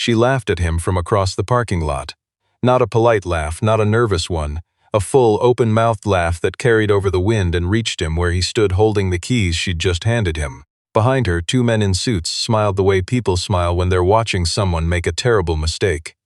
She laughed at him from across the parking lot. Not a polite laugh, not a nervous one. A full, open-mouthed laugh that carried over the wind and reached him where he stood holding the keys she'd just handed him. Behind her, two men in suits smiled the way people smile when they're watching someone make a terrible mistake.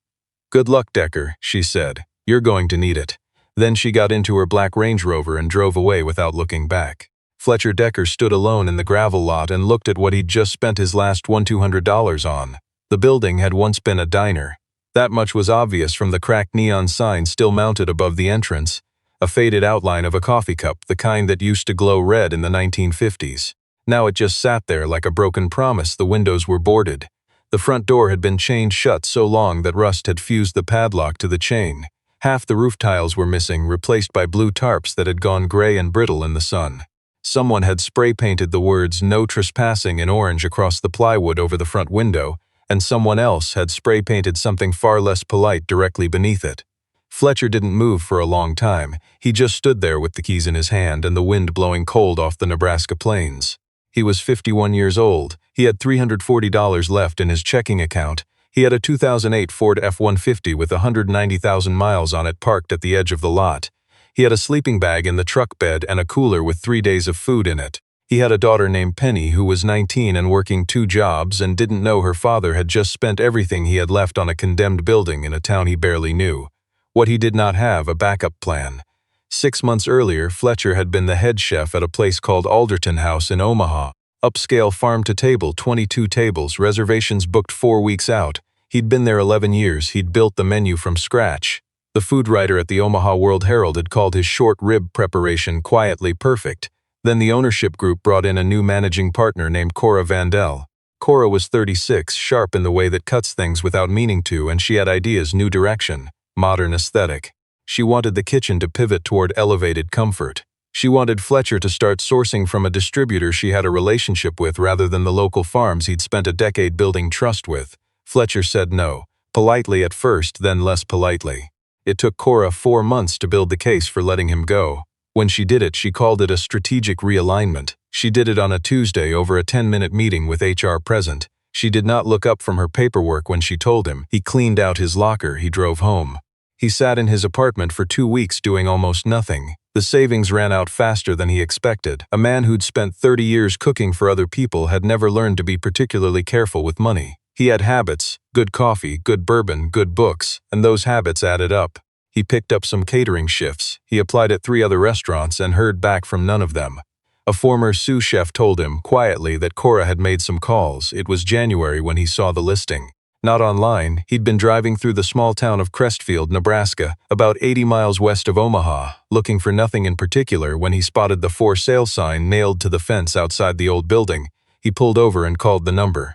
"Good luck, Decker," she said. "You're going to need it." Then she got into her black Range Rover and drove away without looking back. Fletcher Decker stood alone in the gravel lot and looked at what he'd just spent his last $200 on. The building had once been a diner. That much was obvious from the cracked neon sign still mounted above the entrance, a faded outline of a coffee cup, the kind that used to glow red in the 1950s. Now it just sat there like a broken promise. The windows were boarded. The front door had been chained shut so long that rust had fused the padlock to the chain. Half the roof tiles were missing, replaced by blue tarps that had gone gray and brittle in the sun. Someone had spray-painted the words "No Trespassing" in orange across the plywood over the front window, and someone else had spray-painted something far less polite directly beneath it. Fletcher didn't move for a long time. He just stood there with the keys in his hand and the wind blowing cold off the Nebraska plains. He was 51 years old. He had $340 left in his checking account. He had a 2008 Ford F-150 with 190,000 miles on it parked at the edge of the lot. He had a sleeping bag in the truck bed and a cooler with 3 days of food in it. He had a daughter named Penny who was 19 and working 2 jobs and didn't know her father had just spent everything he had left on a condemned building in a town he barely knew. What he did not have, a backup plan. 6 months earlier, Fletcher had been the head chef at a place called Alderton House in Omaha. Upscale farm-to-table, 22 tables, reservations booked 4 weeks out. He'd been there 11 years. He'd built the menu from scratch. The food writer at the Omaha World-Herald had called his short rib preparation quietly perfect. Then the ownership group brought in a new managing partner named Cora Vandell. Cora was 36, sharp in the way that cuts things without meaning to, and she had ideas, new direction, modern aesthetic. She wanted the kitchen to pivot toward elevated comfort. She wanted Fletcher to start sourcing from a distributor she had a relationship with rather than the local farms he'd spent a decade building trust with. Fletcher said no, politely at first, then less politely. It took Cora 4 months to build the case for letting him go. When she did it, she called it a strategic realignment. She did it on a Tuesday over a 10-minute meeting with HR present. She did not look up from her paperwork when she told him. He cleaned out his locker. He drove home. He sat in his apartment for 2 weeks doing almost nothing. The savings ran out faster than he expected. A man who'd spent 30 years cooking for other people had never learned to be particularly careful with money. He had habits, good coffee, good bourbon, good books, and those habits added up. He picked up some catering shifts. He applied at 3 other restaurants and heard back from none of them. A former sous chef told him, quietly, that Cora had made some calls. It was January when he saw the listing. Not online, he'd been driving through the small town of Crestfield, Nebraska, about 80 miles west of Omaha, looking for nothing in particular when he spotted the for sale sign nailed to the fence outside the old building. He pulled over and called the number.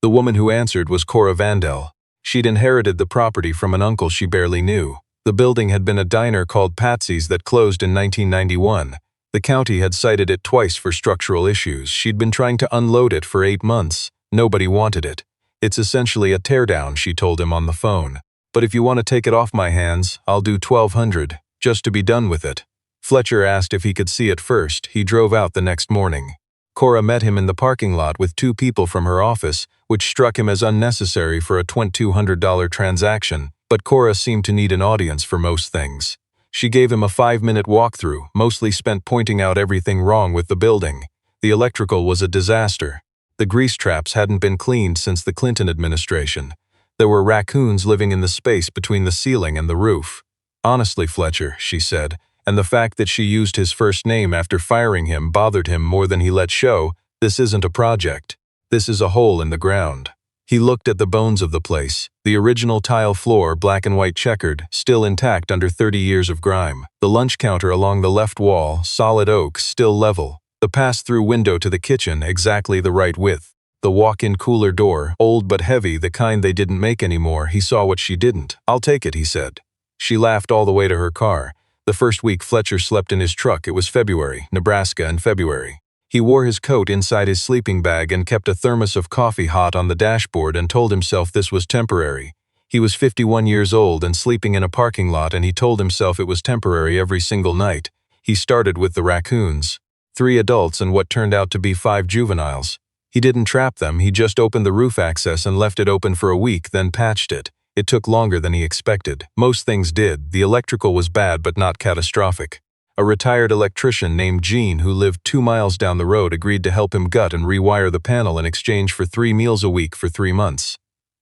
The woman who answered was Cora Vandell. She'd inherited the property from an uncle she barely knew. The building had been a diner called Patsy's that closed in 1991. The county had cited it twice for structural issues. She'd been trying to unload it for 8 months. Nobody wanted it. "It's essentially a teardown," she told him on the phone. "But if you want to take it off my hands, I'll do $1,200, just to be done with it." Fletcher asked if he could see it first. He drove out the next morning. Cora met him in the parking lot with 2 people from her office, which struck him as unnecessary for a $2,200 transaction, but Cora seemed to need an audience for most things. She gave him a 5-minute walkthrough, mostly spent pointing out everything wrong with the building. The electrical was a disaster. The grease traps hadn't been cleaned since the Clinton administration. There were raccoons living in the space between the ceiling and the roof. "Honestly, Fletcher," she said, and the fact that she used his first name after firing him bothered him more than he let show, "this isn't a project. This is a hole in the ground." He looked at the bones of the place. The original tile floor, black and white checkered, still intact under 30 years of grime. The lunch counter along the left wall, solid oak, still level. The pass-through window to the kitchen, exactly the right width. The walk-in cooler door, old but heavy, the kind they didn't make anymore. He saw what she didn't. "I'll take it," he said. She laughed all the way to her car. The first week Fletcher slept in his truck. It was February, Nebraska in February. He wore his coat inside his sleeping bag and kept a thermos of coffee hot on the dashboard and told himself this was temporary. He was 51 years old and sleeping in a parking lot, and he told himself it was temporary every single night. He started with the raccoons. 3 adults and what turned out to be 5 juveniles. He didn't trap them, he just opened the roof access and left it open for a week, then patched it. It took longer than he expected. Most things did. The electrical was bad but not catastrophic. A retired electrician named Gene, who lived 2 miles down the road, agreed to help him gut and rewire the panel in exchange for 3 meals a week for 3 months.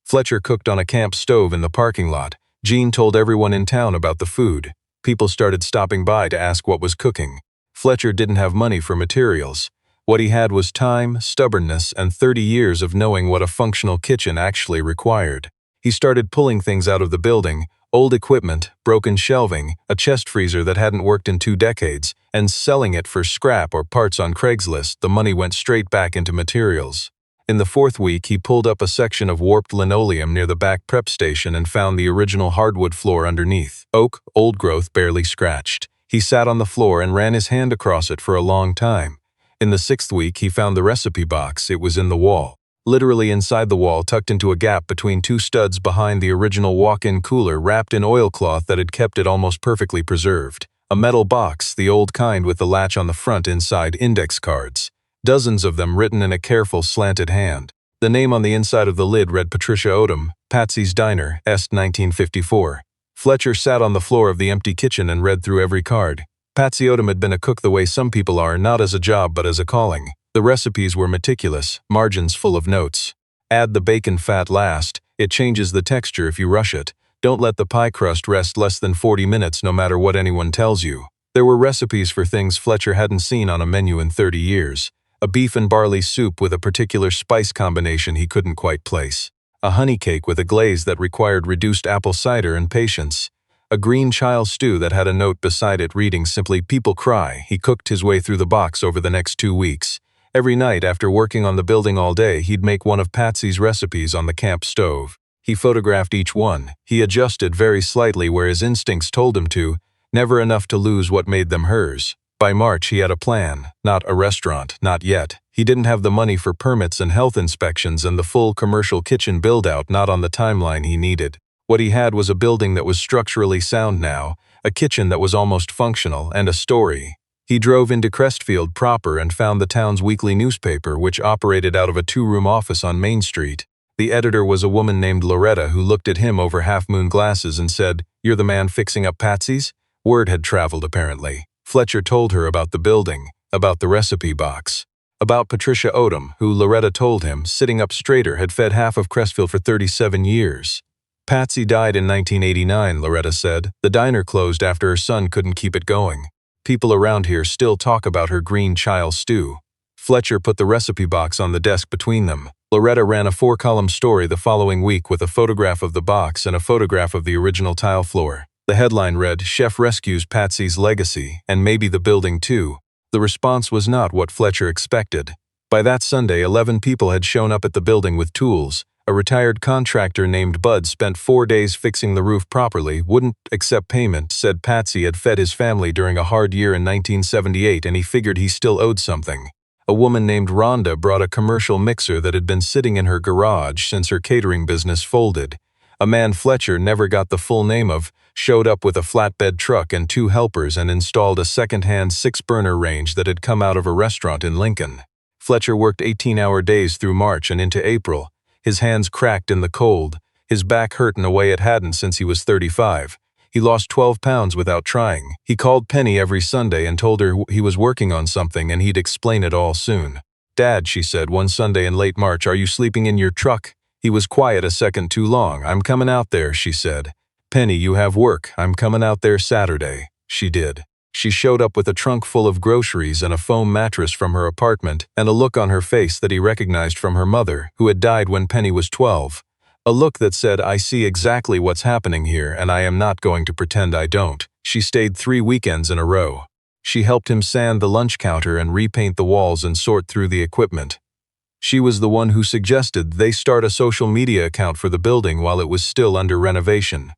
Fletcher cooked on a camp stove in the parking lot. Gene told everyone in town about the food. People started stopping by to ask what was cooking. Fletcher didn't have money for materials. What he had was time, stubbornness, and 30 years of knowing what a functional kitchen actually required. He started pulling things out of the building, old equipment, broken shelving, a chest freezer that hadn't worked in 2 decades, and selling it for scrap or parts on Craigslist. The money went straight back into materials. In the 4th week, he pulled up a section of warped linoleum near the back prep station and found the original hardwood floor underneath. Oak, old growth, barely scratched. He sat on the floor and ran his hand across it for a long time. In the 6th week, he found the recipe box. It was in the wall. Literally inside the wall, tucked into a gap between 2 studs behind the original walk-in cooler, wrapped in oilcloth that had kept it almost perfectly preserved. A metal box, the old kind with the latch on the front, inside index cards. Dozens of them written in a careful, slanted hand. The name on the inside of the lid read Patricia Odom, Patsy's Diner, Est 1954. Fletcher sat on the floor of the empty kitchen and read through every card. Patsy Odom had been a cook the way some people are, not as a job but as a calling. The recipes were meticulous, margins full of notes. Add the bacon fat last. It changes the texture if you rush it. Don't let the pie crust rest less than 40 minutes no matter what anyone tells you. There were recipes for things Fletcher hadn't seen on a menu in 30 years. A beef and barley soup with a particular spice combination he couldn't quite place. A honey cake with a glaze that required reduced apple cider and patience. A green child stew that had a note beside it reading simply, "People cry." He cooked his way through the box over the next 2 weeks. Every night after working on the building all day, he'd make one of Patsy's recipes on the camp stove. He photographed each one. He adjusted very slightly where his instincts told him to, never enough to lose what made them hers. By March, he had a plan. Not a restaurant, not yet. He didn't have the money for permits and health inspections and the full commercial kitchen build-out, not on the timeline he needed. What he had was a building that was structurally sound now, a kitchen that was almost functional, and a story. He drove into Crestfield proper and found the town's weekly newspaper, which operated out of a 2-room office on Main Street. The editor was a woman named Loretta who looked at him over half-moon glasses and said, "You're the man fixing up Patsy's?" Word had traveled, apparently. Fletcher told her about the building, about the recipe box, about Patricia Odom, who, Loretta told him, sitting up straighter, had fed half of Crestfield for 37 years. Patsy died in 1989, Loretta said. The diner closed after her son couldn't keep it going. People around here still talk about her green child stew. Fletcher put the recipe box on the desk between them. Loretta ran a 4-column story the following week with a photograph of the box and a photograph of the original tile floor. The headline read, "Chef Rescues Patsy's Legacy, and Maybe the Building Too." The response was not what Fletcher expected. By that Sunday, 11 people had shown up at the building with tools. A retired contractor named Bud spent 4 days fixing the roof properly, wouldn't accept payment, said Patsy had fed his family during a hard year in 1978 and he figured he still owed something. A woman named Rhonda brought a commercial mixer that had been sitting in her garage since her catering business folded. A man Fletcher never got the full name of showed up with a flatbed truck and 2 helpers and installed a second-hand 6-burner range that had come out of a restaurant in Lincoln. Fletcher worked 18-hour days through March and into April. His hands cracked in the cold. His back hurt in a way it hadn't since he was 35. He lost 12 pounds without trying. He called Penny every Sunday and told her he was working on something and he'd explain it all soon. "Dad," she said one Sunday in late March, "are you sleeping in your truck?" He was quiet a second too long. "I'm coming out there," she said. "Penny, you have work. I'm coming out there Saturday." She did. She showed up with a trunk full of groceries and a foam mattress from her apartment and a look on her face that he recognized from her mother, who had died when Penny was 12. A look that said, "I see exactly what's happening here and I am not going to pretend I don't." She stayed 3 weekends in a row. She helped him sand the lunch counter and repaint the walls and sort through the equipment. She was the one who suggested they start a social media account for the building while it was still under renovation.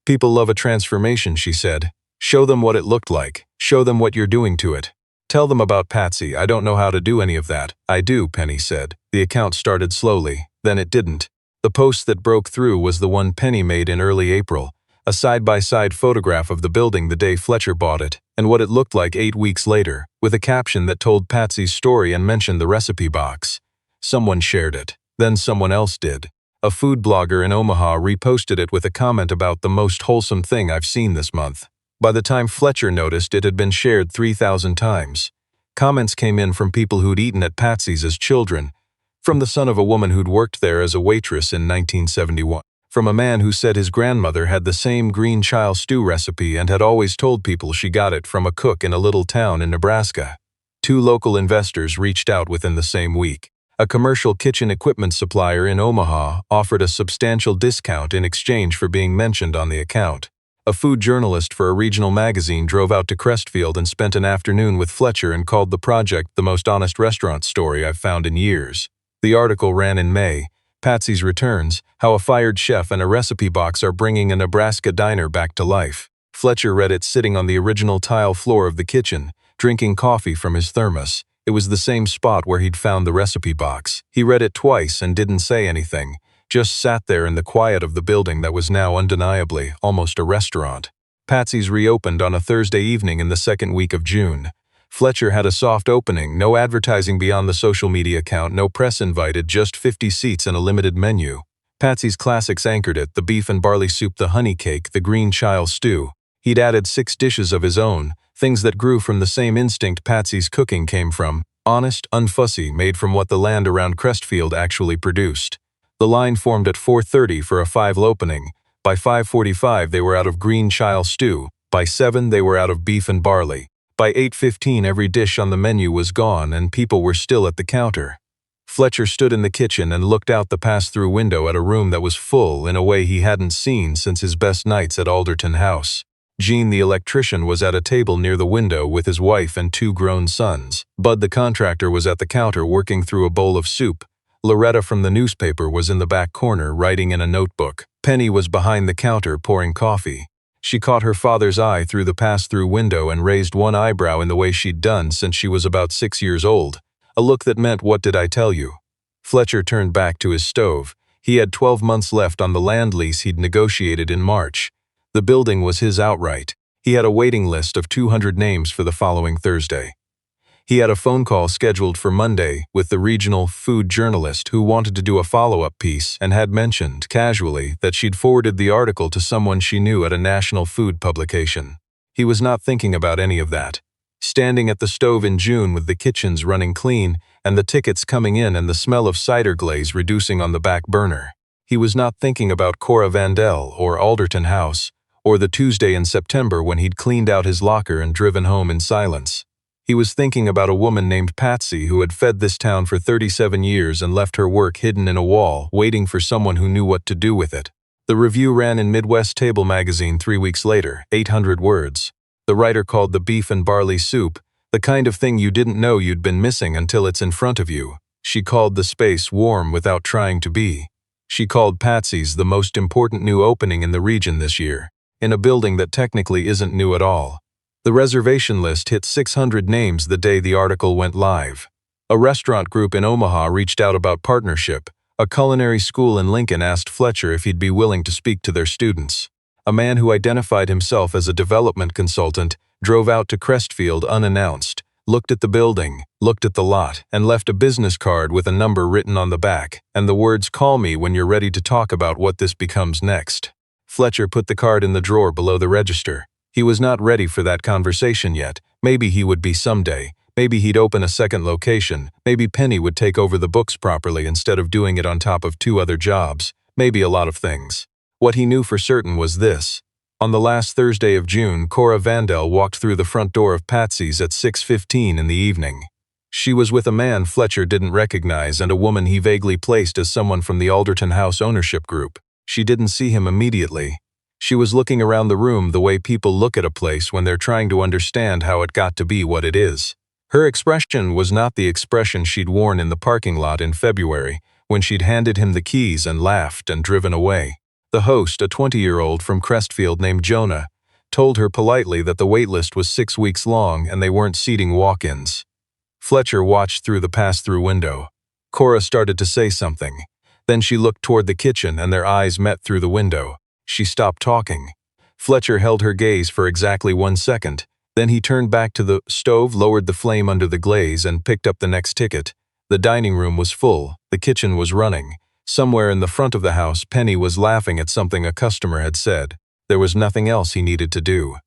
"People love a transformation," she said. "Show them what it looked like. Show them what you're doing to it. Tell them about Patsy. I don't know how to do any of that." "I do," Penny said. The account started slowly. Then it didn't. The post that broke through was the one Penny made in early April, a side-by-side photograph of the building the day Fletcher bought it, and what it looked like 8 weeks later, with a caption that told Patsy's story and mentioned the recipe box. Someone shared it. Then someone else did. A food blogger in Omaha reposted it with a comment about the most wholesome thing I've seen this month. By the time Fletcher noticed, it had been shared 3,000 times. Comments came in from people who'd eaten at Patsy's as children, from the son of a woman who'd worked there as a waitress in 1971, from a man who said his grandmother had the same green child stew recipe and had always told people she got it from a cook in a little town in Nebraska. 2 local investors reached out within the same week. A commercial kitchen equipment supplier in Omaha offered a substantial discount in exchange for being mentioned on the account. A food journalist for a regional magazine drove out to Crestfield and spent an afternoon with Fletcher and called the project the most honest restaurant story I've found in years. The article ran in May. Patsy's returns, how a fired chef and a recipe box are bringing a Nebraska diner back to life. Fletcher read it sitting on the original tile floor of the kitchen, drinking coffee from his thermos. It was the same spot where he'd found the recipe box. He read it twice and didn't say anything, just sat there in the quiet of the building that was now undeniably almost a restaurant. Patsy's reopened on a Thursday evening in the second week of June. Fletcher had a soft opening, no advertising beyond the social media account, no press invited, just 50 seats and a limited menu. Patsy's classics anchored it: the beef and barley soup, the honey cake, the green child stew. He'd added 6 dishes of his own, things that grew from the same instinct Patsy's cooking came from, honest, unfussy, made from what the land around Crestfield actually produced. The line formed at 4:30 for a 5 opening. By 5:45 they were out of green child stew. By 7 they were out of beef and barley. By 8:15 every dish on the menu was gone and people were still at the counter. Fletcher stood in the kitchen and looked out the pass-through window at a room that was full in a way he hadn't seen since his best nights at Alderton House. Gene the electrician was at a table near the window with his wife and 2 grown sons. Bud the contractor was at the counter working through a bowl of soup. Loretta from the newspaper was in the back corner writing in a notebook. Penny was behind the counter pouring coffee. She caught her father's eye through the pass-through window and raised one eyebrow in the way she'd done since she was about 6 years old, a look that meant, "What did I tell you?" Fletcher turned back to his stove. He had 12 months left on the land lease he'd negotiated in March. The building was his outright. He had a waiting list of 200 names for the following Thursday. He had a phone call scheduled for Monday with the regional food journalist who wanted to do a follow-up piece and had mentioned, casually, that she'd forwarded the article to someone she knew at a national food publication. He was not thinking about any of that. Standing at the stove in June with the kitchens running clean and the tickets coming in and the smell of cider glaze reducing on the back burner. He was not thinking about Cora Vandell or Alderton House, or the Tuesday in September when he'd cleaned out his locker and driven home in silence. He was thinking about a woman named Patsy who had fed this town for 37 years and left her work hidden in a wall, waiting for someone who knew what to do with it. The review ran in Midwest Table magazine 3 weeks later, 800 words. The writer called the beef and barley soup the kind of thing you didn't know you'd been missing until it's in front of you. She called the space warm without trying to be. She called Patsy's the most important new opening in the region this year, in a building that technically isn't new at all. The reservation list hit 600 names the day the article went live. A restaurant group in Omaha reached out about partnership. A culinary school in Lincoln asked Fletcher if he'd be willing to speak to their students. A man who identified himself as a development consultant drove out to Crestfield unannounced, looked at the building, looked at the lot, and left a business card with a number written on the back, and the words, "Call me when you're ready to talk about what this becomes next." Fletcher put the card in the drawer below the register. He was not ready for that conversation yet. Maybe he would be someday. Maybe he'd open a second location. Maybe Penny would take over the books properly instead of doing it on top of 2 other jobs. Maybe a lot of things. What he knew for certain was this. On the last Thursday of June, Cora Vandell walked through the front door of Patsy's at 6:15 in the evening. She was with a man Fletcher didn't recognize and a woman he vaguely placed as someone from the Alderton House ownership group. She didn't see him immediately. She was looking around the room the way people look at a place when they're trying to understand how it got to be what it is. Her expression was not the expression she'd worn in the parking lot in February, when she'd handed him the keys and laughed and driven away. The host, a 20-year-old from Crestfield named Jonah, told her politely that the waitlist was 6 weeks long and they weren't seating walk-ins. Fletcher watched through the pass-through window. Cora started to say something. Then she looked toward the kitchen and their eyes met through the window. She stopped talking. Fletcher held her gaze for exactly 1 second. Then he turned back to the stove, lowered the flame under the glaze, and picked up the next ticket. The dining room was full, the kitchen was running. Somewhere in the front of the house, Penny was laughing at something a customer had said. There was nothing else he needed to do.